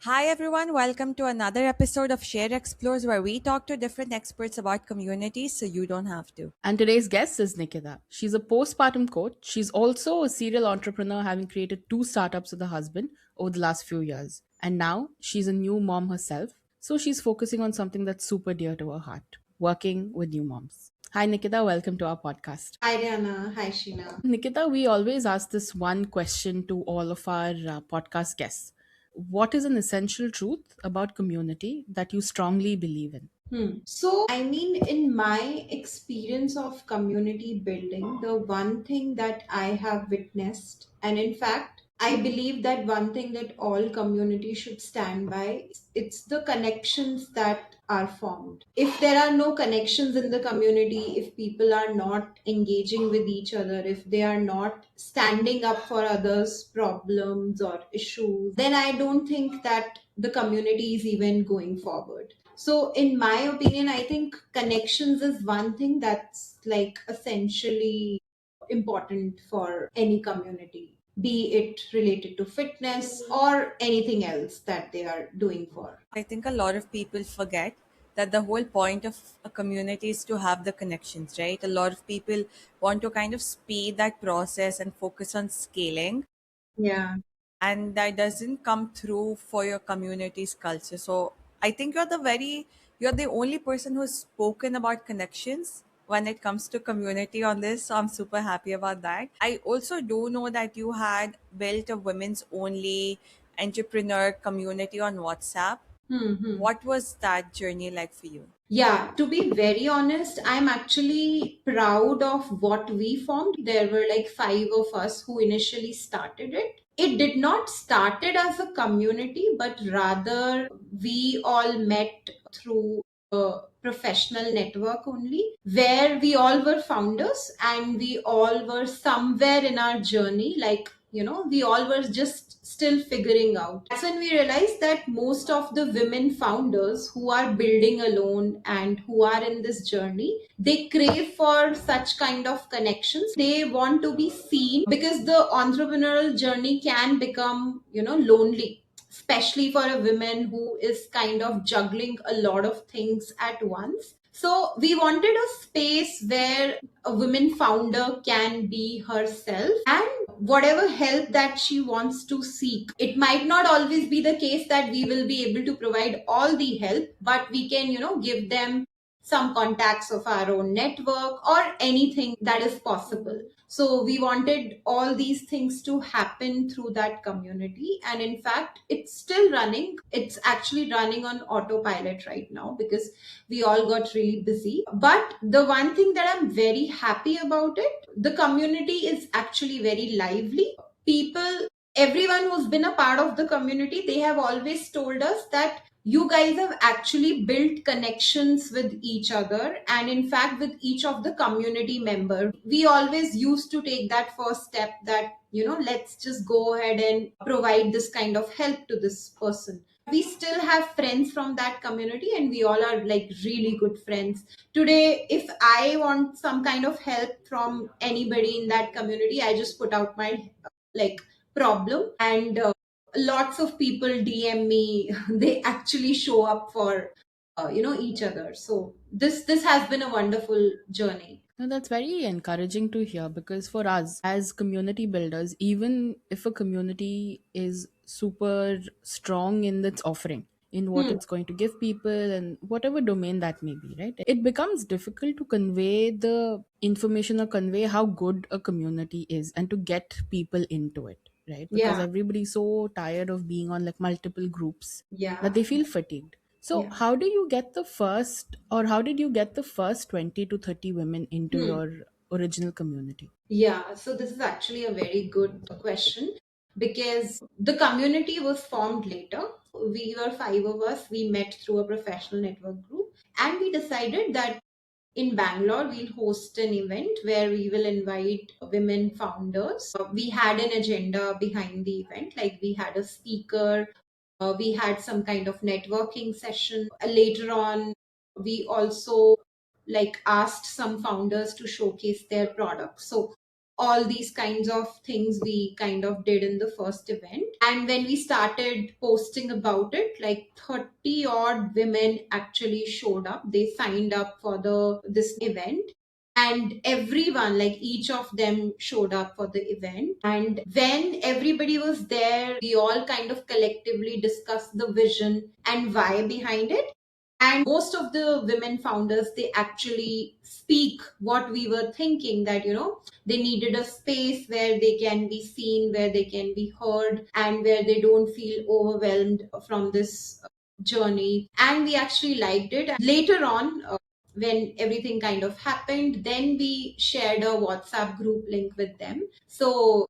Hi everyone, welcome to another episode of SheR Explores where we talk to different experts about communities so you don't have to. And today's guest is Nikita. She's a postpartum coach. She's also a serial entrepreneur, having created two startups with her husband over the last few years. And now she's a new mom herself. So she's focusing on something that's super dear to her heart, working with new moms. Hi, Nikita. Welcome to our podcast. Hi Reyana, hi Sheena. Nikita, we always ask this one question to all of our podcast guests. What is an essential truth about community that you strongly believe in? In my experience of community building, the one thing that I have witnessed, and in fact, I believe that one thing that all communities should stand by, it's the connections that are formed. If there are no connections in the community, if people are not engaging with each other, if they are not standing up for others' problems or issues, then I don't think that the community is even going forward. So, in my opinion, I think connections is one thing that's like essentially important for any community, be it related to fitness or anything else that they are doing for. I think a lot of people forget that the whole point of a community is to have the connections, right? A lot of people want to kind of speed that process and focus on scaling, Yeah. and that doesn't come through for your community's culture. So I think you're the only person who's spoken about connections when it comes to community on this, so I'm super happy about that. I also do know that you had built a women's only entrepreneur community on WhatsApp. Hmm. What was that journey like for you? Yeah, to be very honest, I'm actually proud of what we formed. There were like five of us who initially started it. It did not started as a community, but rather we all met through a professional network only, where we all were founders and we all were somewhere in our journey, like we all were just still figuring out. That's when we realized that most of the women founders who are building alone and who are in this journey, they crave for such kind of connections. They want to be seen because the entrepreneurial journey can become lonely, especially for a woman who is kind of juggling a lot of things at once. So we wanted a space where a women founder can be herself and whatever help that she wants to seek. It might not always be the case that we will be able to provide all the help, but we can, give them some contacts of our own network or anything that is possible. So we wanted all these things to happen through that community. And in fact, it's still running. It's actually running on autopilot right now because we all got really busy. But the one thing that I'm very happy about it, the community is actually very lively. People, everyone who's been a part of the community, they have always told us that you guys have actually built connections with each other and in fact with each of the community member. We always used to take that first step that let's just go ahead and provide this kind of help to this person. We still have friends from that community and we all are like really good friends. Today, if I want some kind of help from anybody in that community, I just put out my like problem and lots of people DM me. They actually show up for each other. So this has been a wonderful journey. No, that's very encouraging to hear because for us as community builders, even if a community is super strong in its offering, in what Hmm. it's going to give people and whatever domain that may be, right? It becomes difficult to convey the information or convey how good a community is and to get people into it, right? Because Yeah. everybody's so tired of being on like multiple groups that Yeah. they feel fatigued. So, Yeah. how do you get the first, or how did you get the first 20 to 30 women into Hmm. your original community? Yeah, so this is actually a very good question because the community was formed later. We were five of us. We met through a professional network group and we decided that in Bangalore, we'll host an event where we will invite women founders. We had an agenda behind the event, like we had a speaker, we had some kind of networking session. Later on, we also like asked some founders to showcase their products. So all these kinds of things we kind of did in the first event. And when we started posting about it, like 30 odd women actually showed up. They signed up for the this event, and everyone, like each of them, showed up for the event. And when everybody was there, we all kind of collectively discussed the vision and why behind it. And most of the women founders, they actually speak what we were thinking, that they needed a space where they can be seen, where they can be heard, and where they don't feel overwhelmed from this journey. And we actually liked it. And later on, when everything kind of happened, then we shared a WhatsApp group link with them. So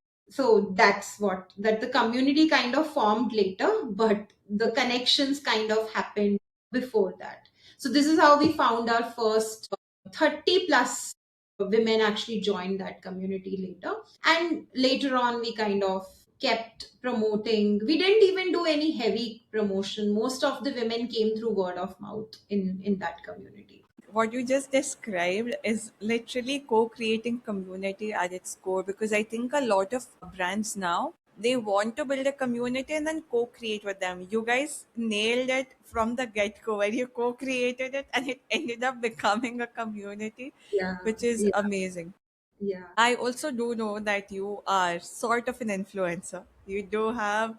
that's what that the community kind of formed later, but the connections kind of happened before that. So this is how we found our first 30 plus women actually joined that community later. And later on, we kind of kept promoting. We didn't even do any heavy promotion. Most of the women came through word of mouth in that community. What you just described is literally co-creating community at its core, because I think a lot of brands now, they want to build a community and then co-create with them. You guys nailed it from the get-go, where you co-created it and it ended up becoming a community, Yeah, which is yeah, amazing. yeah. I also do know that you are sort of an influencer. You do have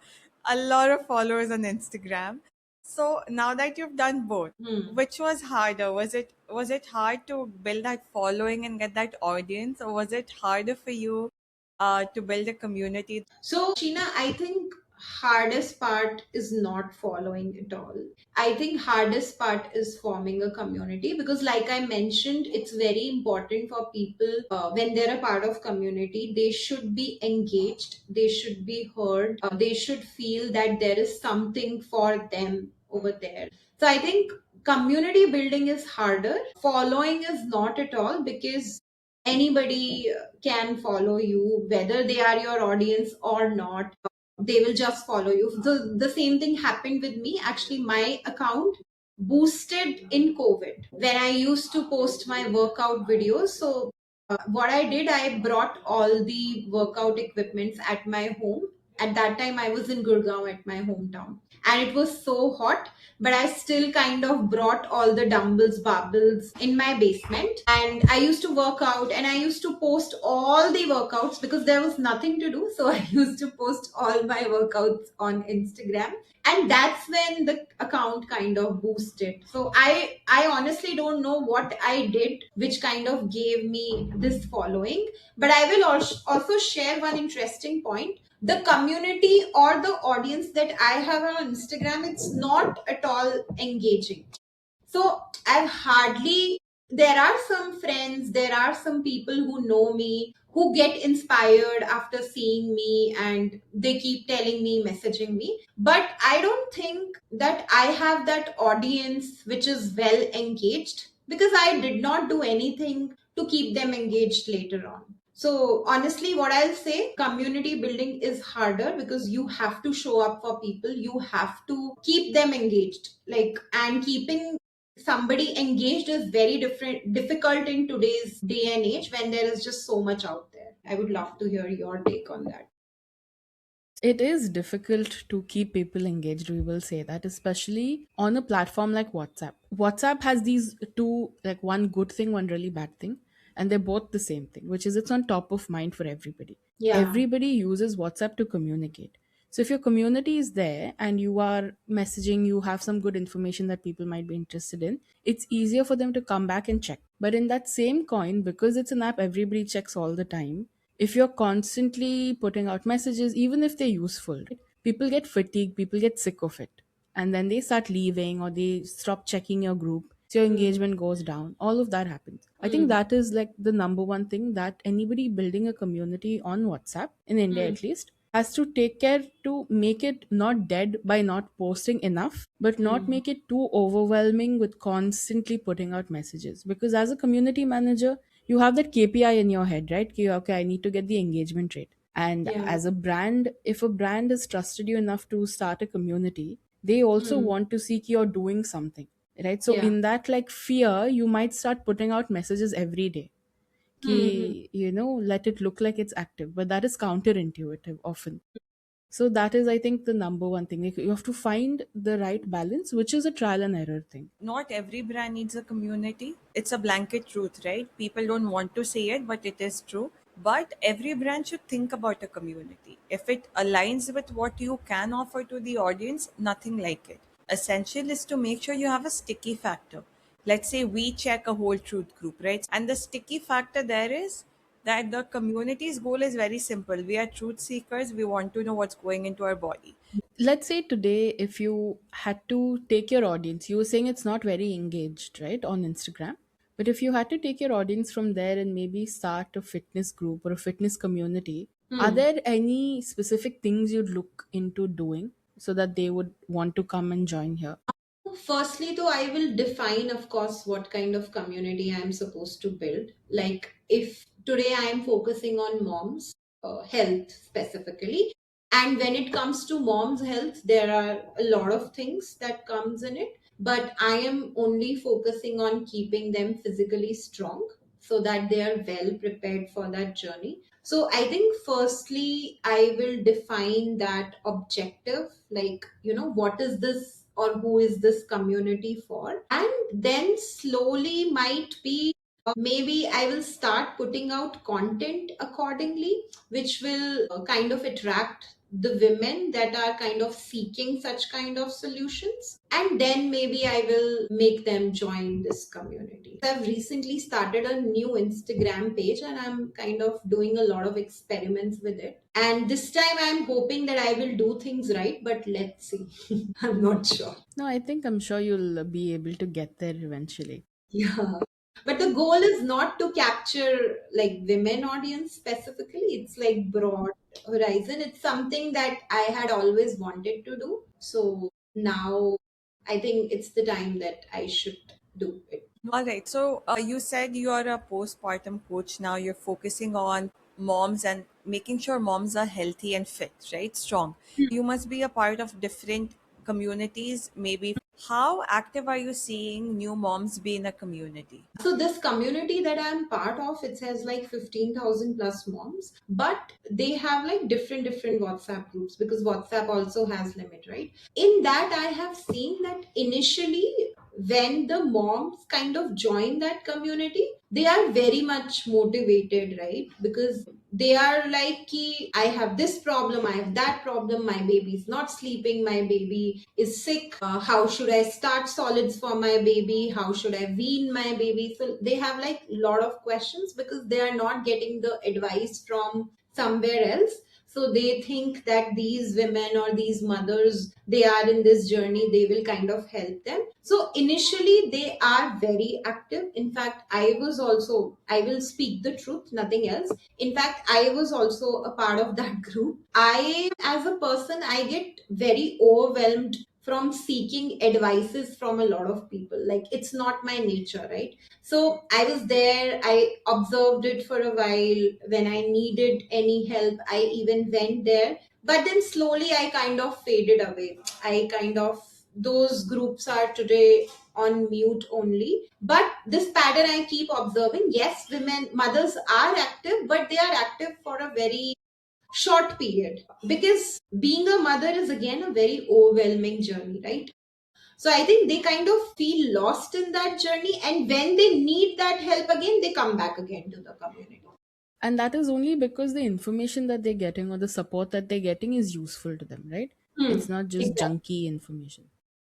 a lot of followers on Instagram. So now that you've done both, Hmm. which was harder? Was it hard to build that following and get that audience, or was it harder for you to build a community? So, Sheena, I think hardest part is not following at all. I think hardest part is forming a community, because like I mentioned, it's very important for people, when they're a part of community, they should be engaged, they should be heard, they should feel that there is something for them over there. So I think community building is harder. Following is not at all, because anybody can follow you, whether they are your audience or not. They will just follow you. The same thing happened with me. Actually, my account boosted in COVID when I used to post my workout videos. So what I did, I brought all the workout equipments at my home. At that time, I was in Gurgaon, at my hometown, and it was so hot, but I still kind of brought all the dumbbells, barbells in my basement. And I used to work out, and I used to post all the workouts because there was nothing to do. So I used to post all my workouts on Instagram. And that's when the account kind of boosted. So I honestly don't know what I did, which kind of gave me this following. But I will also share one interesting point. The community or the audience that I have on Instagram, it's not at all engaging. So I've hardly, there are some friends, there are some people who know me, who get inspired after seeing me, and they keep telling me, messaging me. But I don't think that I have that audience which is well engaged, because I did not do anything to keep them engaged later on. So honestly, what I'll say, community building is harder, because you have to show up for people. You have to keep them engaged. Like, and keeping somebody engaged is very difficult in today's day and age, when there is just so much out there. I would love to hear your take on that. It is difficult to keep people engaged, we will say that, especially on a platform like WhatsApp. WhatsApp has these two, like one good thing, one really bad thing, and they're both the same thing, which is it's on top of mind for everybody. Yeah. Everybody uses WhatsApp to communicate. So if your community is there and you are messaging, you have some good information that people might be interested in, it's easier for them to come back and check. But in that same coin, because it's an app everybody checks all the time, if you're constantly putting out messages, even if they're useful, right, people get fatigued, people get sick of it, and then they start leaving or they stop checking your group, so your Mm, engagement goes down. All of that happens. I think mm, that is like the number one thing that anybody building a community on WhatsApp, in India mm, at least, has to take care to make it not dead by not posting enough, but not mm. make it too overwhelming with constantly putting out messages. Because as a community manager, you have that KPI in your head, right? Okay, I need to get the engagement rate. And Yeah. as a brand, if a brand has trusted you enough to start a community, they also Mm, want to seek you're doing something, right? So yeah. in that like fear, you might start putting out messages every day. Hmm. let it look like it's active, but that is counterintuitive often. So that is, I think, the number one thing. Like, you have to find the right balance, which is a trial and error thing. Not every brand needs a community. It's a blanket truth, right? People don't want to say it, but it is true. But every brand should think about a community. If it aligns with what you can offer to the audience, nothing like it. Essential is to make sure you have a sticky factor. Let's say we check a whole truth group, right? And the sticky factor there is that the community's goal is very simple. We are truth seekers. We want to know what's going into our body. Let's say today, if you had to take your audience, you were saying it's not very engaged, right, on Instagram. But if you had to take your audience from there and maybe start a fitness group or a fitness community, are Hmm. there any specific things you'd look into doing so that they would want to come and join here? Firstly, though, I will define, of course, what kind of community I'm supposed to build. Like, if today I am focusing on moms' health specifically, and when it comes to moms' health, there are a lot of things that comes in it. But I am only focusing on keeping them physically strong so that they are well prepared for that journey. So I think firstly, I will define that objective, like, what is this or who is this community for? And then slowly might be maybe I will start putting out content accordingly, which will kind of attract the women that are kind of seeking such kind of solutions. And then maybe I will make them join this community. I've recently started a new Instagram page and I'm kind of doing a lot of experiments with it. And this time I'm hoping that I will do things right, but let's see. I'm not sure. No, I think I'm sure you'll be able to get there eventually. Yeah. But the goal is not to capture like women audience specifically. It's like broad horizon. It's something that I had always wanted to do. So now I think it's the time that I should do it. All right. So you said you are a postpartum coach now. You're focusing on moms and making sure moms are healthy and fit, right? Strong. You must be a part of different communities. Maybe how active are you seeing new moms be in a community? So this community that I'm part of, it says like 15,000 plus moms, but they have like different WhatsApp groups because WhatsApp also has limit, right? In that, I have seen that initially when the moms kind of join that community, they are very much motivated, right? Because they are like, "Ki, I have this problem, I have that problem, my baby is not sleeping, my baby is sick. How should I start solids for my baby? How should I wean my baby?" So they have like a lot of questions because they are not getting the advice from somewhere else. So they think that these women or these mothers, they are in this journey, they will kind of help them. So initially they are very active. In fact, I will speak the truth, nothing else. In fact, I was also a part of that group. I, as a person, I get very overwhelmed from seeking advices from a lot of people. Like, it's not my nature, right? So I was there, I observed it for a while. When I needed any help, I even went there. But then slowly I kind of faded away. I kind of, those groups are today on mute only. But this pattern I keep observing. Yes, women, mothers are active, but they are active for a very short period because being a mother is again a very overwhelming journey, right? So I think they kind of feel lost in that journey, and when they need that help again, they come back again to the community. And that is only because the information that they're getting or the support that they're getting is useful to them, right? It's not just Exactly. junky information.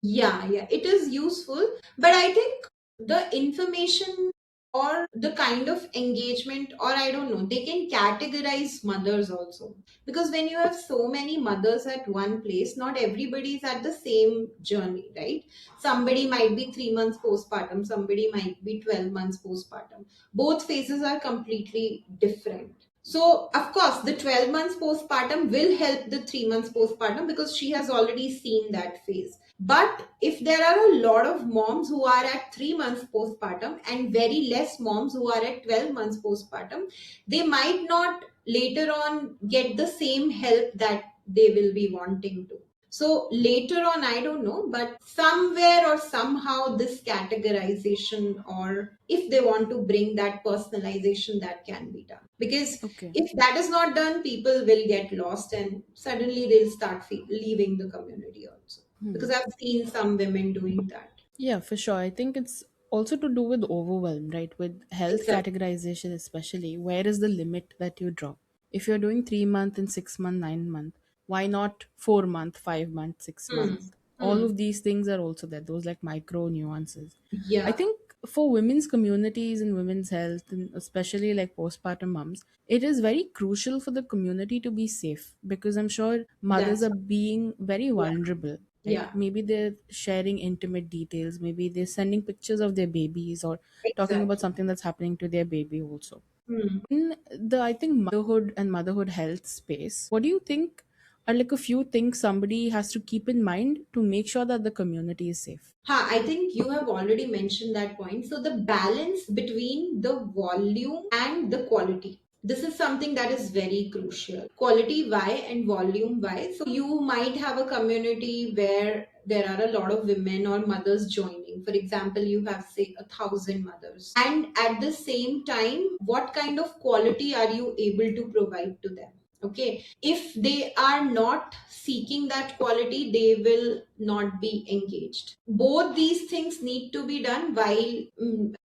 Yeah, it is useful, but I think the information or the kind of engagement, or I don't know, they can categorize mothers also. Because when you have so many mothers at one place, not everybody is at the same journey, right? Somebody might be 3 months postpartum, somebody might be 12 months postpartum. Both phases are completely different. So, of course, the 12 months postpartum will help the 3 months postpartum because she has already seen that phase. But if there are a lot of moms who are at 3 months postpartum and very less moms who are at 12 months postpartum, they might not later on get the same help that they will be wanting to. So later on, I don't know, but somewhere or somehow this categorization, or if they want to bring that personalization, that can be done. Because Okay. if that is not done, people will get lost and suddenly they'll start leaving the community also. Because I've seen some women doing that. Yeah, for sure. I think it's also to do with overwhelm, right? With health Exactly. categorization, especially, where is the limit that you draw? If you're doing 3 month and 6 month, 9 month, why not 4 month, 5 month, six Hmm. month? All Hmm. of these things are also there. Those like micro nuances. I Yeah, think for women's communities and women's health, and especially like postpartum moms, it is very crucial for the community to be safe because I'm sure mothers that's are being very yeah, vulnerable, right? yeah, Maybe they're sharing intimate details, maybe they're sending pictures of their babies or talking about exactly. something that's happening to their baby also. Hmm. In the, I think, motherhood and motherhood health space, what do you think are like a few things somebody has to keep in mind to make sure that the community is safe? I think you have already mentioned that point. So the balance between the volume and the quality. This is something that is very crucial. Quality why and volume why. So you might have a community where there are a lot of women or mothers joining. For example, you have say 1,000 mothers. And at the same time, what kind of quality are you able to provide to them? Okay, if they are not seeking that quality, they will not be engaged. Both these things need to be done while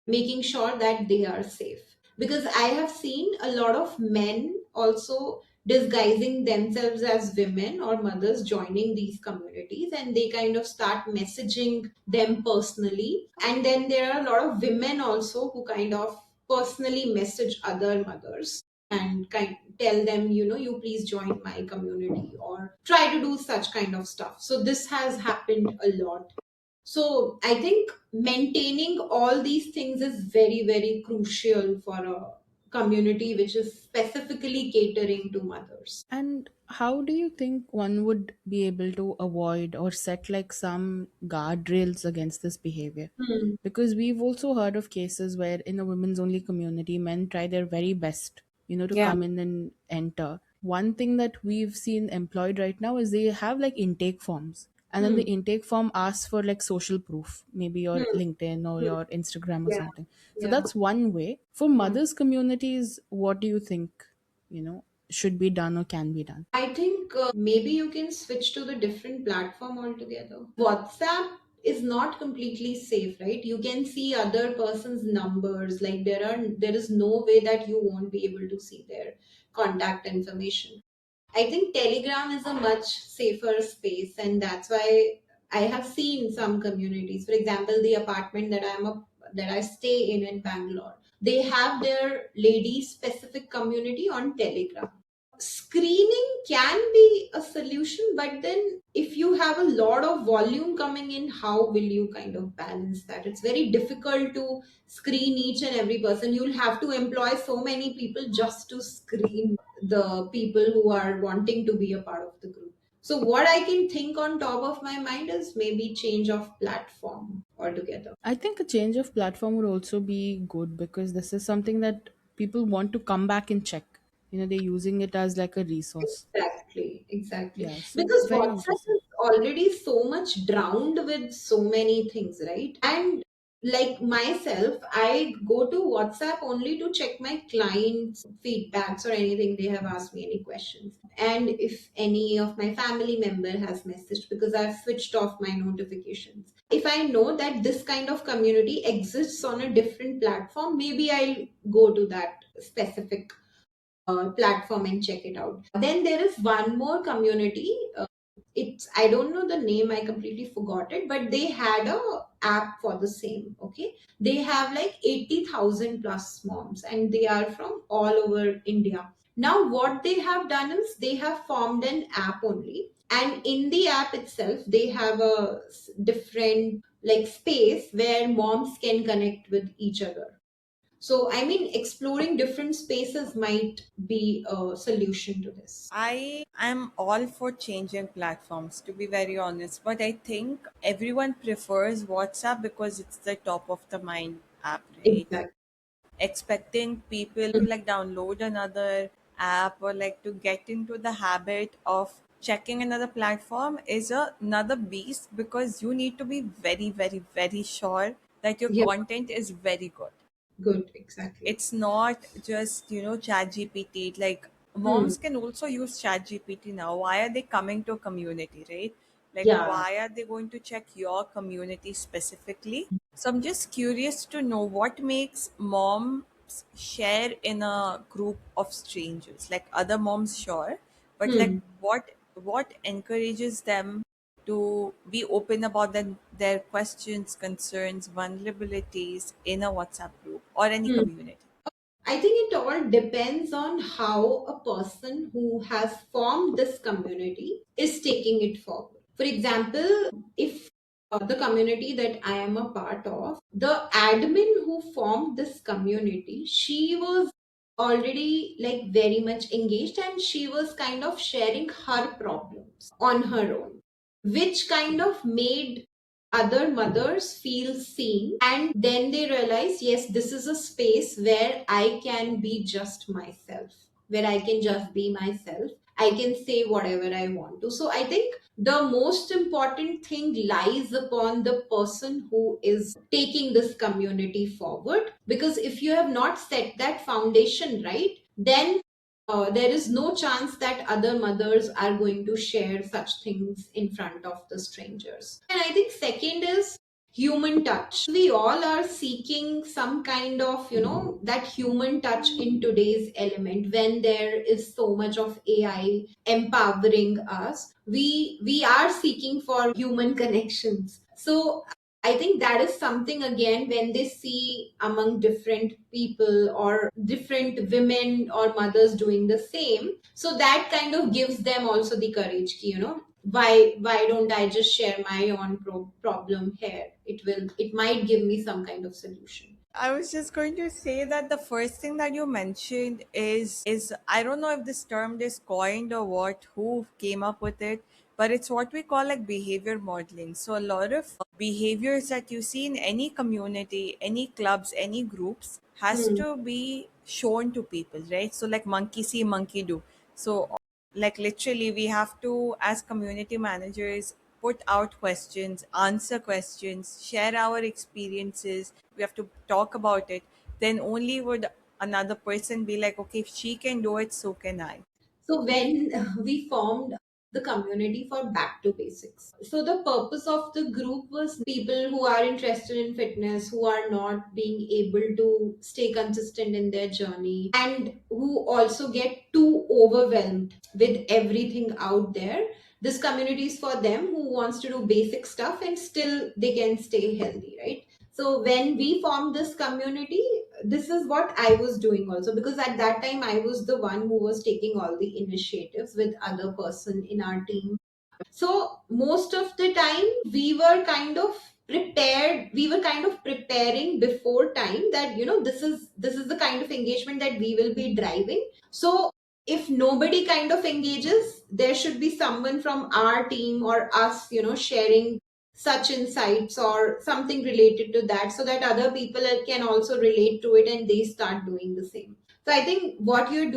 making sure that they are safe, because I have seen a lot of men also disguising themselves as women or mothers joining these communities, and they kind of start messaging them personally. And then there are a lot of women also who kind of personally message other mothers and kind tell them, you please join my community or try to do such kind of stuff. So this has happened a lot. So I think maintaining all these things is very, very crucial for a community which is specifically catering to mothers. And how do you think one would be able to avoid or set like some guardrails against this behavior? Hmm. Because we've also heard of cases where in a women's only community, men try their very best, to Yeah. come in and enter. One thing that we've seen employed right now is they have like intake forms. And then the Hmm. intake form asks for like social proof, maybe your Hmm. LinkedIn or Hmm. your Instagram or Yeah. something. So Yeah. that's one way. For Hmm. mothers' communities, what do you think, should be done or can be done? I think maybe you can switch to the different platform altogether. WhatsApp is not completely safe, right? You can see other person's numbers. Like there is no way that you won't be able to see their contact information. I think Telegram is a much safer space, and that's why I have seen some communities. For example, the apartment that I stay in Bangalore, they have their ladies specific community on Telegram. Screening can be a solution, but then if you have a lot of volume coming in, how will you kind of balance that? It's very difficult to screen each and every person. You'll have to employ so many people just to screen the people who are wanting to be a part of the group. So what I can think on top of my mind is maybe change of platform altogether. I think a change of platform would also be good because this is something that people want to come back and check. They're using it as like a resource. Exactly, exactly. Yeah, so Because very WhatsApp interesting. is already so much drowned with so many things, right? And like myself, I go to WhatsApp only to check my clients' feedbacks or anything they have asked me any questions. And if any of my family member has messaged, because I've switched off my notifications. If I know that this kind of community exists on a different platform, maybe I'll go to that specific platform and check it out. Then there is one more community. It's I don't know the name. I completely forgot it. But they had a app for the same. Okay, they have like 80,000 plus moms, and they are from all over India. Now, what they have done is they have formed an app only, and in the app itself, they have a different like space where moms can connect with each other. So, I mean, exploring different spaces might be a solution to this. I am all for changing platforms, to be very honest, but I think everyone prefers WhatsApp because it's the top of the mind app, right? Exactly. Expecting people to like download another app or like to get into the habit of checking another platform is another beast, because you need to be very, very, very sure that your Yeah, content is very good. good, exactly. It's not just, chat gpt. Like, Hmm. moms can also use chat gpt now. Why are they coming to a community, right? Like, Yeah. why are they going to check your community specifically? So I'm just curious to know what makes moms share in a group of strangers. Like, other moms, sure, but like, Hmm. what encourages them to be open about their questions, concerns, vulnerabilities in a WhatsApp group or any Hmm. community? I think it all depends on how a person who has formed this community is taking it forward. For example, if the community that I am a part of, the admin who formed this community, she was already like very much engaged and she was kind of sharing her problems on her own, which kind of made other mothers feel seen, and then they realize, yes, this is a space where I can be just myself, where I can just be myself, I can say whatever I want to. So I think the most important thing lies upon the person who is taking this community forward, because if you have not set that foundation right, then there is no chance that other mothers are going to share such things in front of the strangers. And I think second is human touch. We all are seeking some kind of, that human touch in today's element. When there is so much of AI empowering us, we are seeking for human connections. So I think that is something, again, when they see among different people or different women or mothers doing the same. So that kind of gives them also the courage, why don't I just share my own problem here? It might give me some kind of solution. I was just going to say that the first thing that you mentioned is I don't know if this term is coined or what, who came up with it, but it's what we call like behavior modeling. So a lot of behaviors that you see in any community, any clubs, any groups has Hmm. to be shown to people, right? So like monkey see, monkey do. So like literally we have to, as community managers, put out questions, answer questions, share our experiences. We have to talk about it. Then only would another person be like, okay, if she can do it, so can I. So when we formed the community for back to basics. So the purpose of the group was people who are interested in fitness, who are not being able to stay consistent in their journey, and who also get too overwhelmed with everything out there. This community is for them who wants to do basic stuff and still they can stay healthy, right? So when we formed this community, this is what I was doing also, because at that time I was the one who was taking all the initiatives with other person in our team. So most of the time we were kind of preparing before time that this is the kind of engagement that we will be driving. So if nobody kind of engages, there should be someone from our team or us, sharing such insights or something related to that, so that other people can also relate to it and they start doing the same. So I think what you're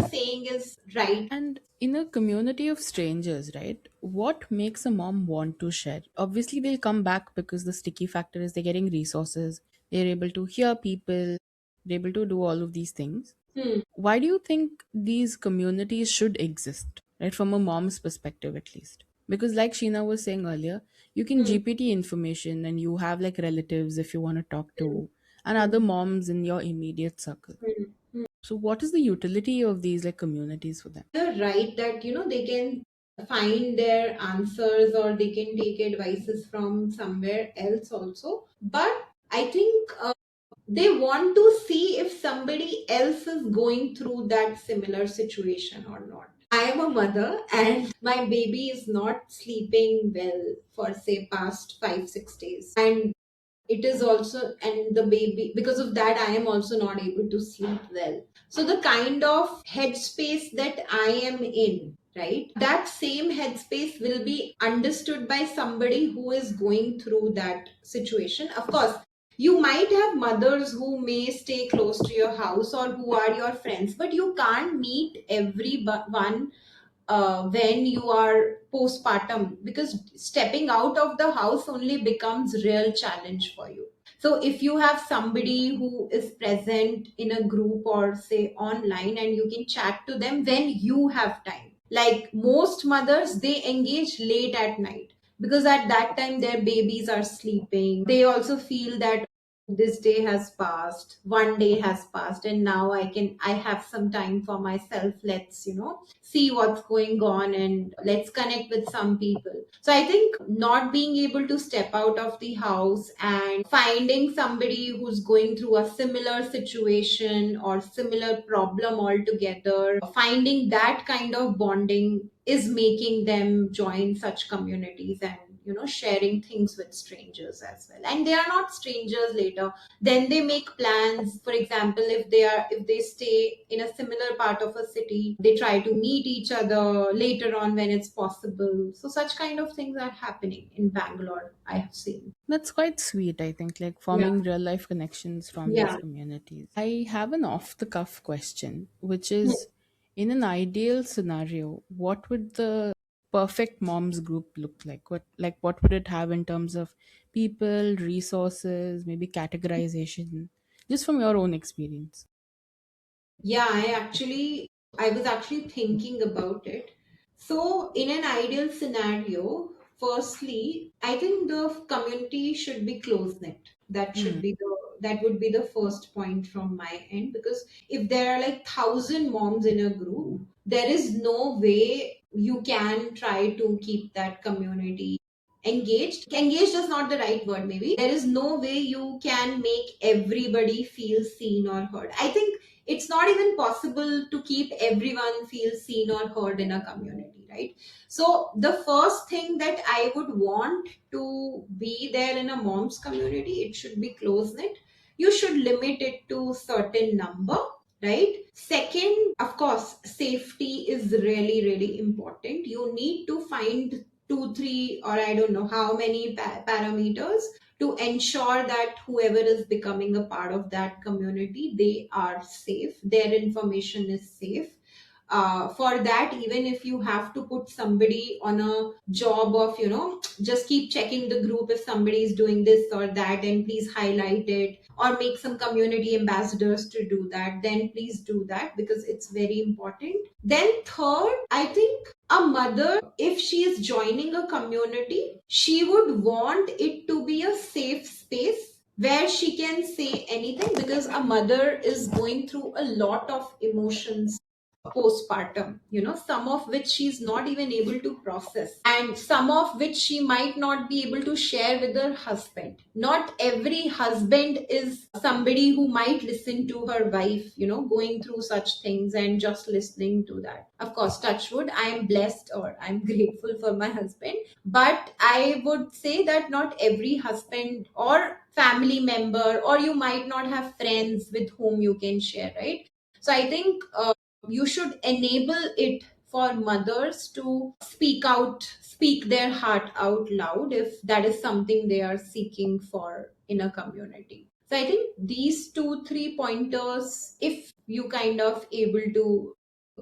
saying is right. And in a community of strangers, right, what makes a mom want to share? Obviously, they'll come back because the sticky factor is they're getting resources, they're able to hear people, they're able to do all of these things. Hmm. Why do you think these communities should exist, right, from a mom's perspective at least? Because, like Sheena was saying earlier, you can Hmm. GPT information and you have like relatives if you want to talk to, and other Hmm. moms in your immediate circle. Hmm. So, what is the utility of these like communities for them? You're right that they can find their answers or they can take advices from somewhere else also. But I think they want to see if somebody else is going through that similar situation or not. I am a mother and my baby is not sleeping well for say past 5 6 days, and it is also, and the baby, because of that I am also not able to sleep well. So the kind of headspace that I am in, right, that same headspace will be understood by somebody who is going through that situation. Of course, you might have mothers who may stay close to your house or who are your friends, but you can't meet everyone when you are postpartum, because stepping out of the house only becomes real challenge for you. So if you have somebody who is present in a group or say online, and you can chat to them when you have time, like most mothers, they engage late at night because at that time their babies are sleeping. They also feel that this day has passed, one day has passed, and now I have some time for myself. Let's, see what's going on and let's connect with some people. So I think not being able to step out of the house and finding somebody who's going through a similar situation or similar problem altogether, finding that kind of bonding is making them join such communities and sharing things with strangers as well. And they are not strangers later. Then they make plans. For example, if they stay in a similar part of a city, they try to meet each other later on when it's possible. So such kind of things are happening in Bangalore, I have seen. That's quite sweet, I think, like Yeah. forming real life connections from these Yeah. communities. I have an off the cuff question, which is, in an ideal scenario, what would the perfect moms group look like? What would it have in terms of people, resources, maybe categorization, just from your own experience? Yeah, I was actually thinking about it. So, in an ideal scenario, firstly, I think the community should be close knit. That would be the first point from my end, because if there are like 1,000 moms in a group, there is no way you can try to keep that community engaged. Engaged is not the right word, maybe. There is no way you can make everybody feel seen or heard. I think it's not even possible to keep everyone feel seen or heard in a community, right? So the first thing that I would want to be there in a mom's community, it should be close knit. You should limit it to certain number, right? Second, of course, safety is really really important. You need to find two three, or I don't know how many parameters to ensure that whoever is becoming a part of that community, they are safe, their information is safe. For that, even if you have to put somebody on a job of just keep checking the group if somebody is doing this or that, and please highlight it, or make some community ambassadors to do that, then please do that, because it's very important. Then third, I think a mother, if she is joining a community, she would want it to be a safe space where she can say anything, because a mother is going through a lot of emotions postpartum, some of which she's not even able to process, and some of which she might not be able to share with her husband. Not every husband is somebody who might listen to her wife, going through such things and just listening to that. Of course, touch wood, I am blessed or I'm grateful for my husband, but I would say that not every husband or family member, or you might not have friends with whom you can share, right? So I think you should enable it for mothers to speak out, speak their heart out loud, if that is something they are seeking for in a community. So I think these two three pointers, if you kind of able to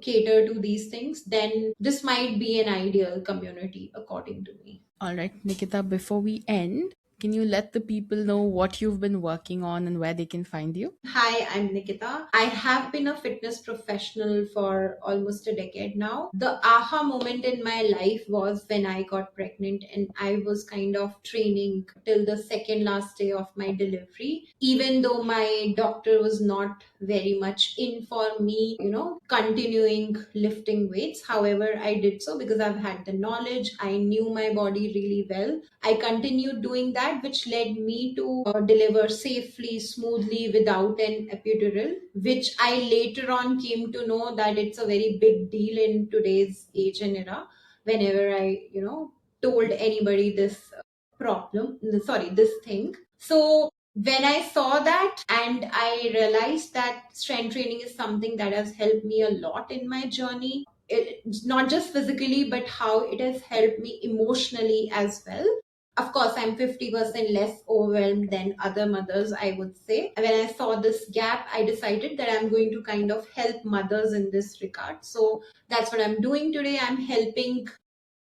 cater to these things, then this might be an ideal community according to me. All right, Nikita, before we end, can you let the people know what you've been working on and where they can find you? Hi, I'm Nikita. I have been a fitness professional for almost a decade now. The aha moment in my life was when I got pregnant, and I was kind of training till the second last day of my delivery. Even though my doctor was not very much in for me, continuing lifting weights. However, I did so because I've had the knowledge. I knew my body really well. I continued doing that, which led me to deliver safely, smoothly, without an epidural, which I later on came to know that it's a very big deal in today's age and era. Whenever I, told anybody this this thing. So when I saw that, and I realized that strength training is something that has helped me a lot in my journey, not just physically, but how it has helped me emotionally as well. Of course, I'm 50% less overwhelmed than other mothers, I would say. When I saw this gap, I decided that I'm going to kind of help mothers in this regard. So that's what I'm doing today. I'm helping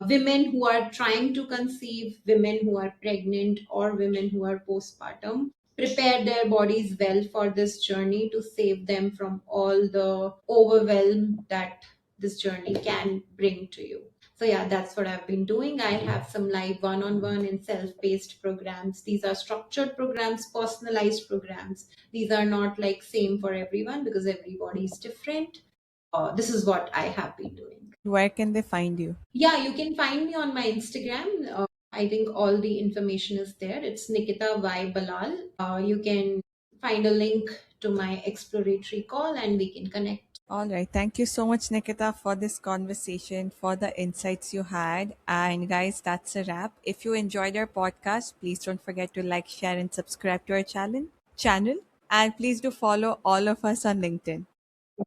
women who are trying to conceive, women who are pregnant, or women who are postpartum prepare their bodies well for this journey to save them from all the overwhelm that this journey can bring to you. So, yeah, that's what I've been doing. I have some live one on one and self paced programs. These are structured programs, personalized programs. These are not like same for everyone because everybody is different. This is what I have been doing. Where can they find you? Yeah, you can find me on my Instagram. I think all the information is there. It's Nikita Y Balal. You can find a link to my exploratory call and we can connect. All right. Thank you so much, Nikita, for this conversation, for the insights you had. And guys, that's a wrap. If you enjoyed our podcast, please don't forget to like, share, and subscribe to our channel. And please do follow all of us on LinkedIn.